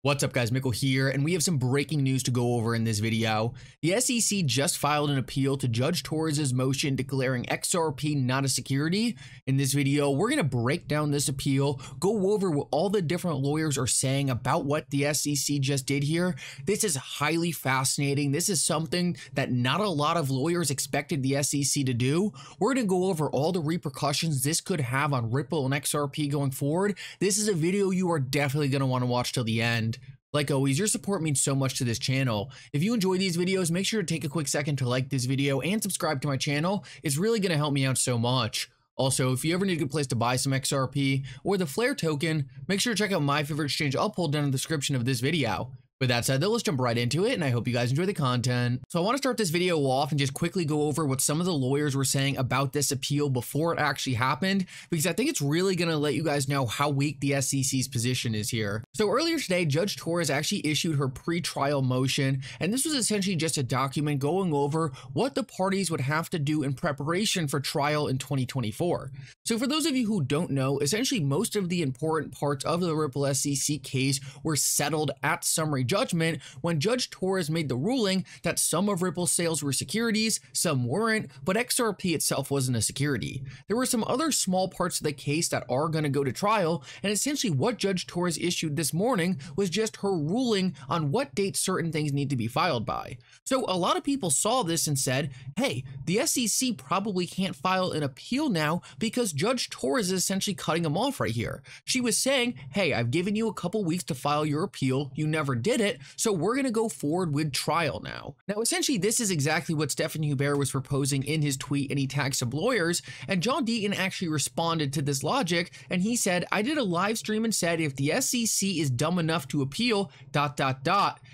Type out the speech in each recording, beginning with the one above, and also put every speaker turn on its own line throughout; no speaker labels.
What's up guys, Mickle here, and we have some breaking news to go over in this video. The SEC just filed an appeal to Judge Torres' motion declaring XRP not a security. In this video, we're going to break down this appeal, go over what all the different lawyers are saying about what the SEC just did here. This is highly fascinating. This is something that not a lot of lawyers expected the SEC to do. We're going to go over all the repercussions this could have on Ripple and XRP going forward. This is a video you are definitely going to want to watch till the end. Like always, your support means so much to this channel. If you enjoy these videos, make sure to take a quick second to like this video and subscribe to my channel. It's really going to help me out so much. Also, if you ever need a good place to buy some XRP or the Flare token, make sure to check out my favorite exchange I'll pull down in the description of this video. With that said, though, let's jump right into it, and I hope you guys enjoy the content. So I want to start this video off and just quickly go over what some of the lawyers were saying about this appeal before it actually happened, because I think it's really going to let you guys know how weak the SEC's position is here. So earlier today, Judge Torres actually issued her pre-trial motion, and this was essentially just a document going over what the parties would have to do in preparation for trial in 2024. So for those of you who don't know, essentially most of the important parts of the Ripple SEC case were settled at summary judgment when Judge Torres made the ruling that some of Ripple's sales were securities, some weren't, but XRP itself wasn't a security. There were some other small parts of the case that are going to go to trial, and essentially what Judge Torres issued this morning was just her ruling on what date certain things need to be filed by. So a lot of people saw this and said, hey, the SEC probably can't file an appeal now because Judge Torres is essentially cutting them off right here. She was saying, hey, I've given you a couple weeks to file your appeal, you never did it, so we're going to go forward with trial now. Now, essentially, this is exactly what Stephen Hubert was proposing in his tweet, and he tagged some lawyers, and John Deaton actually responded to this logic, and he said, I did a live stream and said, if the SEC is dumb enough to appeal, ...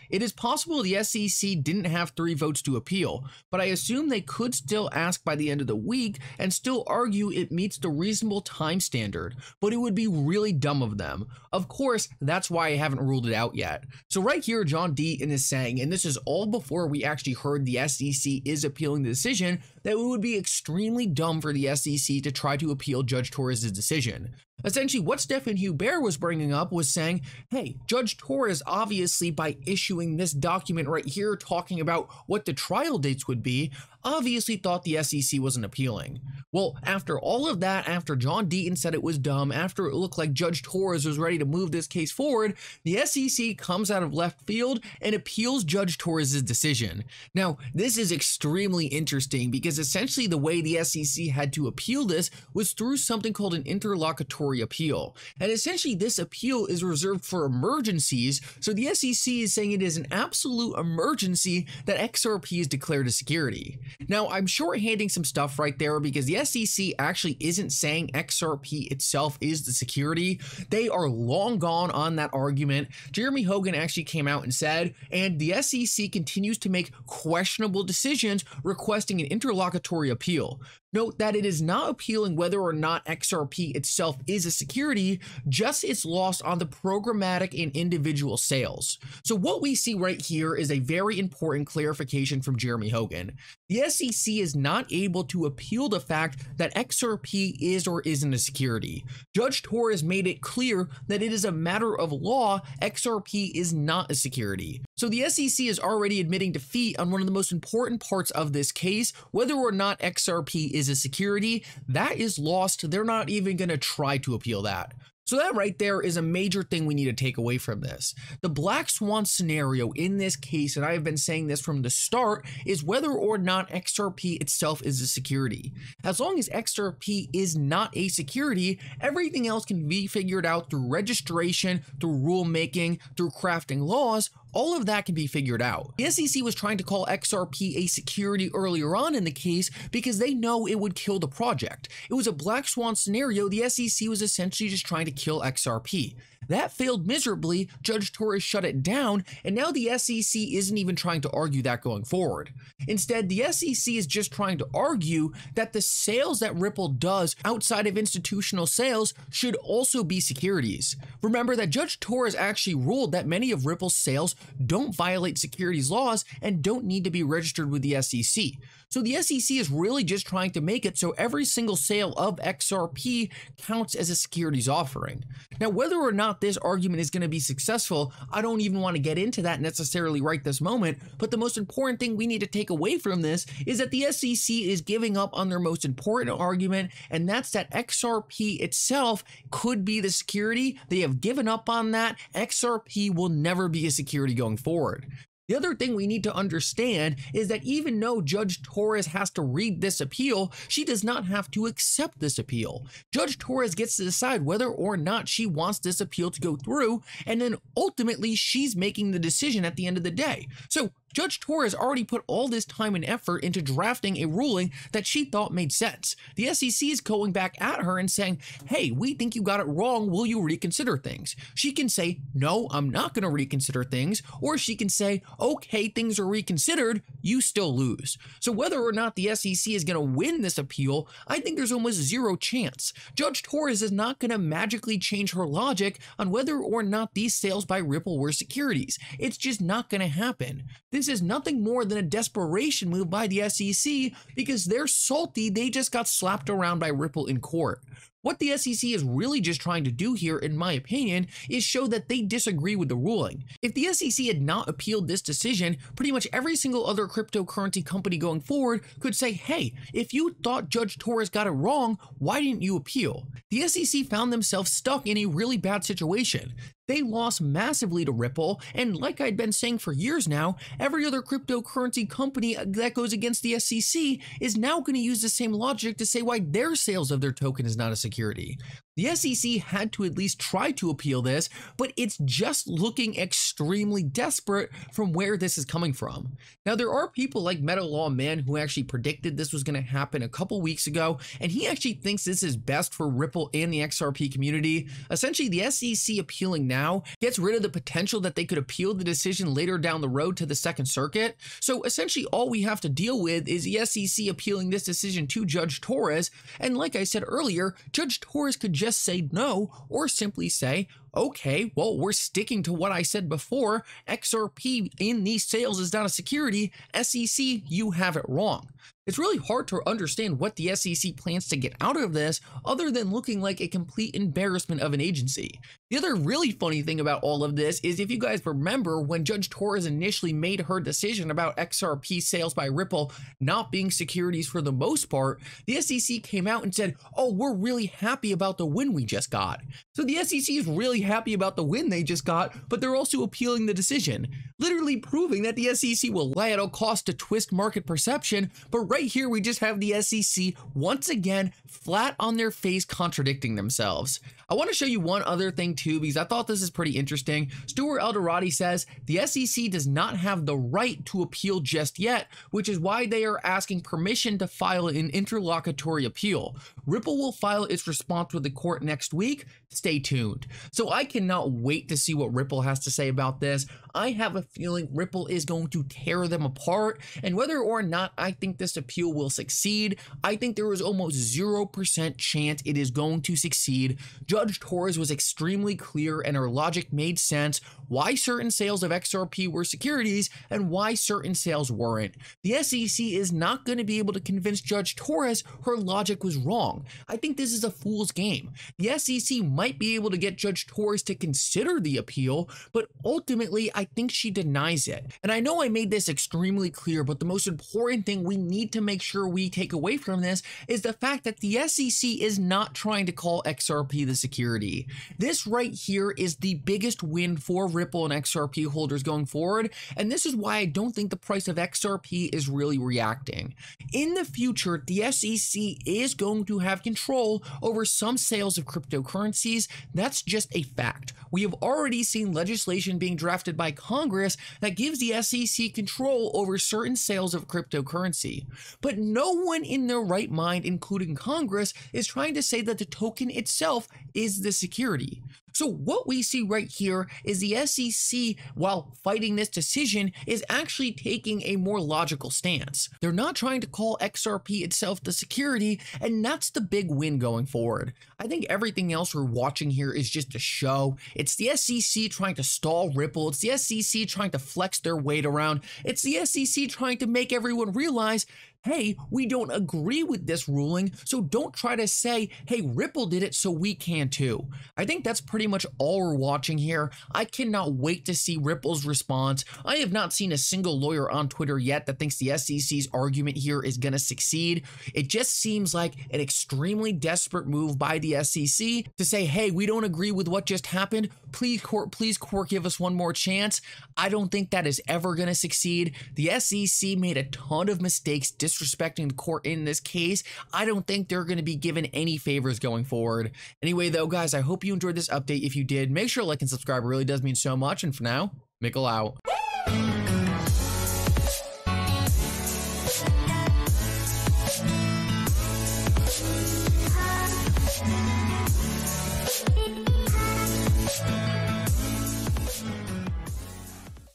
It is possible the SEC didn't have 3 votes to appeal, but I assume they could still ask by the end of the week and still argue it meets the reasonable time standard, but it would be really dumb of them. Of course, that's why I haven't ruled it out yet. So right here, John Deaton is saying, and this is all before we actually heard the SEC is appealing the decision, that it would be extremely dumb for the SEC to try to appeal Judge Torres' decision. Essentially, what Stephen Hubert was bringing up was saying, hey, Judge Torres obviously by issuing this document right here talking about what the trial dates would be, obviously thought the SEC wasn't appealing. Well, after all of that, after John Deaton said it was dumb, after it looked like Judge Torres was ready to move this case forward, the SEC comes out of left field and appeals Judge Torres' decision. Now, this is extremely interesting because essentially the way the SEC had to appeal this was through something called an interlocutory appeal. And essentially this appeal is reserved for emergencies, so the SEC is saying it is an absolute emergency that XRP is declared a security. Now, I'm shorthanding some stuff right there because the SEC actually isn't saying XRP itself is the security. They are long gone on that argument. Jeremy Hogan actually came out and said, and the SEC continues to make questionable decisions requesting an interlocutory appeal. Note that it is not appealing whether or not XRP itself is a security, just its loss on the programmatic and individual sales. So what we see right here is a very important clarification from Jeremy Hogan. The SEC is not able to appeal the fact that XRP is or isn't a security. Judge Torres made it clear that it is a matter of law, XRP is not a security. So the SEC is already admitting defeat on one of the most important parts of this case, whether or not XRP is a security. That is lost. They're not even going to try to appeal that. So that right there is a major thing we need to take away from this. The black swan scenario in this case, and I have been saying this from the start, is whether or not XRP itself is a security. As long as XRP is not a security, everything else can be figured out through registration, through rulemaking, through crafting laws. All of that can be figured out. The SEC was trying to call XRP a security earlier on in the case because they know it would kill the project. It was a black swan scenario. The SEC was essentially just trying to kill XRP. That failed miserably, Judge Torres shut it down, and now the SEC isn't even trying to argue that going forward. Instead, the SEC is just trying to argue that the sales that Ripple does outside of institutional sales should also be securities. Remember that Judge Torres actually ruled that many of Ripple's sales don't violate securities laws and don't need to be registered with the SEC. So the SEC is really just trying to make it so every single sale of XRP counts as a securities offering. Now, whether or not this argument is going to be successful, I don't even want to get into that necessarily right this moment, but the most important thing we need to take away from this is that the SEC is giving up on their most important argument, and that's that XRP itself could be the security. They have given up on that. XRP will never be a security going forward. The other thing we need to understand is that even though Judge Torres has to read this appeal, she does not have to accept this appeal. Judge Torres gets to decide whether or not she wants this appeal to go through, and then ultimately she's making the decision at the end of the day. So Judge Torres already put all this time and effort into drafting a ruling that she thought made sense. The SEC is going back at her and saying, hey, we think you got it wrong. Will you reconsider things? She can say, no, I'm not going to reconsider things. Or she can say, okay, things are reconsidered. You still lose. So whether or not the SEC is going to win this appeal, I think there's almost zero chance. Judge Torres is not going to magically change her logic on whether or not these sales by Ripple were securities. It's just not going to happen. This is nothing more than a desperation move by the SEC because they're salty. They just got slapped around by Ripple in court. What the SEC is really just trying to do here, in my opinion, is show that they disagree with the ruling. If the SEC had not appealed this decision, pretty much every single other cryptocurrency company going forward could say, hey, if you thought Judge Torres got it wrong, why didn't you appeal? The SEC found themselves stuck in a really bad situation. They lost massively to Ripple, and like I'd been saying for years now, every other cryptocurrency company that goes against the SEC is now going to use the same logic to say why their sales of their token is not a security. The SEC had to at least try to appeal this, but it's just looking extremely desperate from where this is coming from. Now, there are people like MetaLawMan who actually predicted this was going to happen a couple weeks ago, and he actually thinks this is best for Ripple and the XRP community. Essentially, the SEC appealing now gets rid of the potential that they could appeal the decision later down the road to the Second Circuit. So essentially, all we have to deal with is the SEC appealing this decision to Judge Torres, and like I said earlier, Judge Torres could just say no, or simply say, okay, well, we're sticking to what I said before. XRP in these sales is not a security. SEC, you have it wrong. It's really hard to understand what the SEC plans to get out of this other than looking like a complete embarrassment of an agency. The other really funny thing about all of this is if you guys remember when Judge Torres initially made her decision about XRP sales by Ripple not being securities for the most part, the SEC came out and said, oh, we're really happy about the win we just got. So the SEC is really happy about the win they just got, but they're also appealing the decision, literally proving that the SEC will lie at all costs to twist market perception. But right here, we just have the SEC once again flat on their face contradicting themselves. I want to show you one other thing too, because I thought this is pretty interesting. Stuart Alderati says the SEC does not have the right to appeal just yet, which is why they are asking permission to file an interlocutory appeal. Ripple will file its response with the court next week. Stay tuned. So I cannot wait to see what Ripple has to say about this. I have a feeling Ripple is going to tear them apart, and whether or not I think this appeal will succeed, I think there is almost 0% chance it is going to succeed. Judge Torres was extremely clear and her logic made sense why certain sales of XRP were securities and why certain sales weren't. The SEC is not going to be able to convince Judge Torres her logic was wrong. I think this is a fool's game. The SEC might be able to get Judge Torres to consider the appeal, but ultimately I think she denies it. And I know I made this extremely clear, but the most important thing we need to make sure we take away from this is the fact that the SEC is not trying to call XRP the security. This right here is the biggest win for Ripple and XRP holders going forward, and this is why I don't think the price of XRP is really reacting. In the future, the SEC is going to have control over some sales of cryptocurrencies. That's just a fact. We have already seen legislation being drafted by Congress that gives the SEC control over certain sales of cryptocurrency. But no one in their right mind, including Congress, is trying to say that the token itself is the security. So what we see right here is the SEC, while fighting this decision, is actually taking a more logical stance. They're not trying to call XRP itself the security, and that's the big win going forward. I think everything else we're watching here is just a show. It's the SEC trying to stall Ripple. It's the SEC trying to flex their weight around. It's the SEC trying to make everyone realize, hey, we don't agree with this ruling, so don't try to say, hey, Ripple did it, so we can too. I think that's pretty much all we're watching here. I cannot wait to see Ripple's response. I have not seen a single lawyer on Twitter yet that thinks the SEC's argument here is going to succeed. It just seems like an extremely desperate move by the SEC to say, hey, we don't agree with what just happened. Please, court, give us one more chance. I don't think that is ever going to succeed. The SEC made a ton of mistakes disrespecting the court in this case. I don't think they're going to be given any favors going forward. Anyway, though, guys, I hope you enjoyed this update. If you did, make sure to like and subscribe. It really does mean so much. And for now, Mickle out.